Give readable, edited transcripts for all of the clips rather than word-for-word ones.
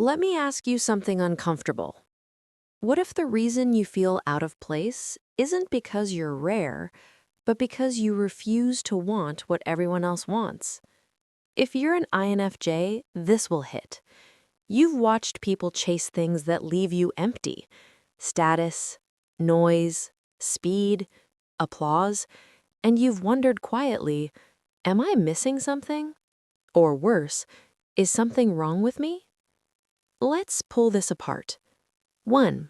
Let me ask you something uncomfortable. What if the reason you feel out of place isn't because you're rare, but because you refuse to want what everyone else wants? If you're an INFJ, this will hit. You've watched people chase things that leave you empty. Status, noise, speed, applause, and you've wondered quietly, am I missing something? Or worse, is something wrong with me? Let's pull this apart. 1.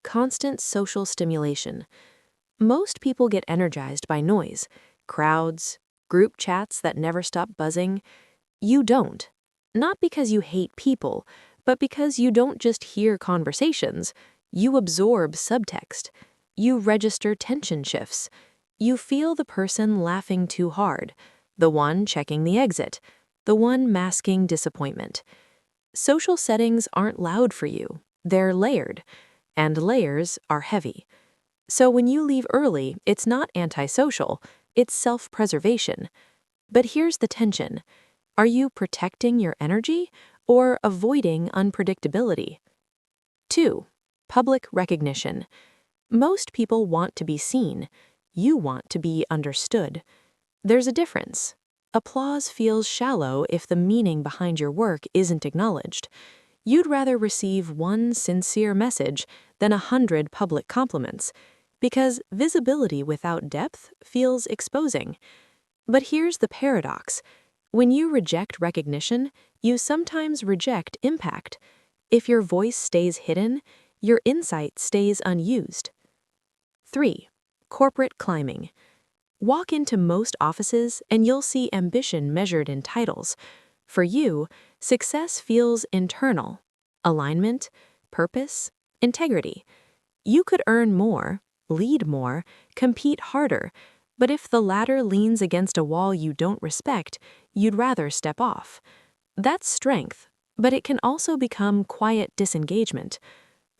Constant social stimulation. Most people get energized by noise, crowds, group chats that never stop buzzing. You don't. Not because you hate people, but because you don't just hear conversations. You absorb subtext. You register tension shifts. You feel the person laughing too hard, the one checking the exit, the one masking disappointment. Social settings aren't loud for you. They're layered, and layers are heavy. So when you leave early, it's not antisocial, it's self-preservation. But here's the tension. Are you protecting your energy or avoiding unpredictability? 2. Public recognition. Most people want to be seen. You want to be understood. There's a difference. Applause feels shallow if the meaning behind your work isn't acknowledged. You'd rather receive one sincere message than 100 public compliments, because visibility without depth feels exposing. But here's the paradox. When you reject recognition, you sometimes reject impact. If your voice stays hidden, your insight stays unused. 3. Corporate climbing. Walk into most offices and you'll see ambition measured in titles. For you, success feels internal. Alignment, purpose, integrity. You could earn more, lead more, compete harder, but if the latter leans against a wall you don't respect, you'd rather step off. That's strength, but it can also become quiet disengagement.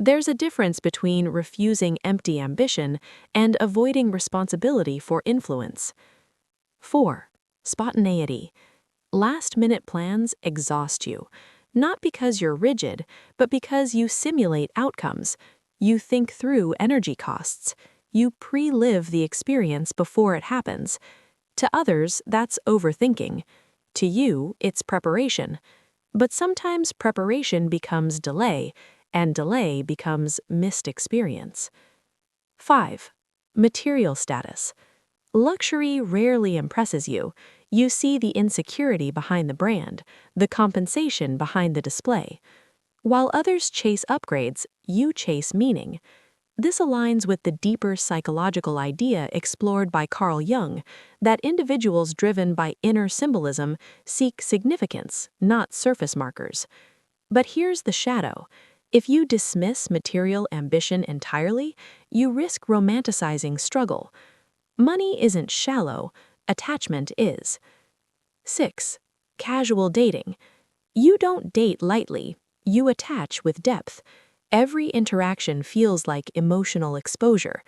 There's a difference between refusing empty ambition and avoiding responsibility for influence. 4. Spontaneity. Last-minute plans exhaust you, not because you're rigid, but because you simulate outcomes. You think through energy costs. You pre-live the experience before it happens. To others, that's overthinking. To you, it's preparation. But sometimes preparation becomes delay, and delay becomes missed experience. 5. Material status. Luxury rarely impresses you. You see the insecurity behind the brand, the compensation behind the display. While others chase upgrades, you chase meaning. This aligns with the deeper psychological idea explored by Carl Jung, that individuals driven by inner symbolism seek significance, not surface markers. But here's the shadow. If you dismiss material ambition entirely, you risk romanticizing struggle. Money isn't shallow, attachment is. 6. Casual dating. You don't date lightly, you attach with depth. Every interaction feels like emotional exposure.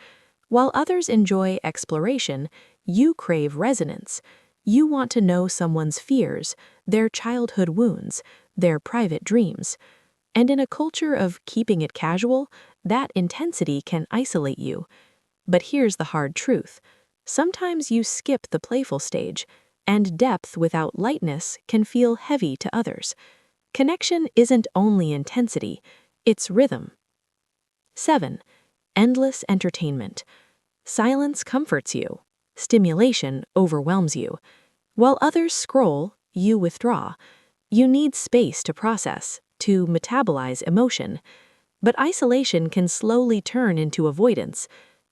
While others enjoy exploration, you crave resonance. You want to know someone's fears, their childhood wounds, their private dreams. And in a culture of keeping it casual, that intensity can isolate you. But here's the hard truth. Sometimes you skip the playful stage, and depth without lightness can feel heavy to others. Connection isn't only intensity, it's rhythm. 7. Endless entertainment. Silence comforts you. Stimulation overwhelms you. While others scroll, you withdraw. You need space to process, to metabolize emotion. But isolation can slowly turn into avoidance.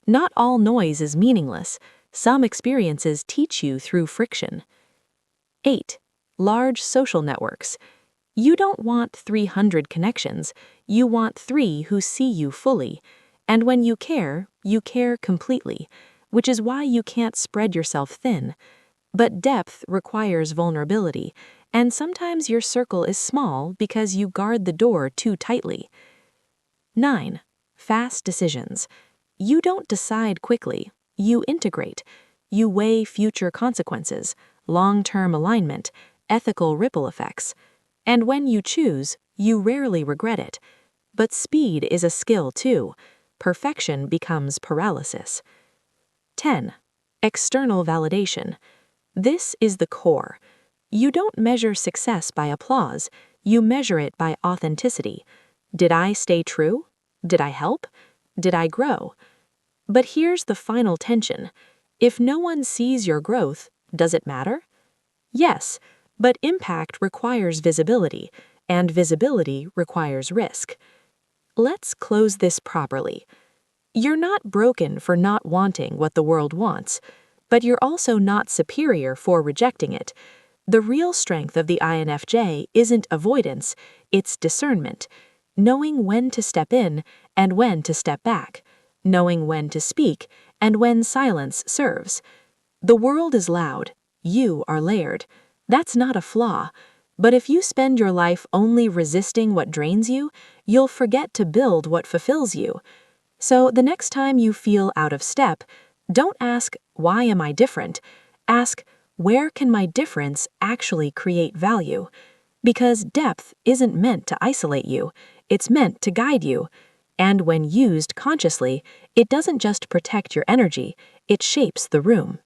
Not all noise is meaningless. Some experiences teach you through friction. 8. Large social networks. You don't want 300 connections. You want 3 who see you fully. And when you care completely, which is why you can't spread yourself thin. But depth requires vulnerability, and sometimes your circle is small because you guard the door too tightly. 9. Fast decisions. You don't decide quickly, you integrate. You weigh future consequences, long-term alignment, ethical ripple effects. And when you choose You rarely regret it. But speed is a skill too. Perfection becomes paralysis. 10. External validation. This is the core. You don't measure success by applause. You measure it by authenticity. Did I stay true? Did I help? Did I grow? But here's the final tension. If no one sees your growth, does it matter? Yes, but impact requires visibility, and visibility requires risk. Let's close this properly. You're not broken for not wanting what the world wants, but you're also not superior for rejecting it. The real strength of the INFJ isn't avoidance, it's discernment, knowing when to step in and when to step back, knowing when to speak and when silence serves. The world is loud, you are layered. That's not a flaw. But if you spend your life only resisting what drains you, you'll forget to build what fulfills you. So the next time you feel out of step, don't ask, why am I different? Ask, where can my difference actually create value? Because depth isn't meant to isolate you, it's meant to guide you. And when used consciously, it doesn't just protect your energy, it shapes the room.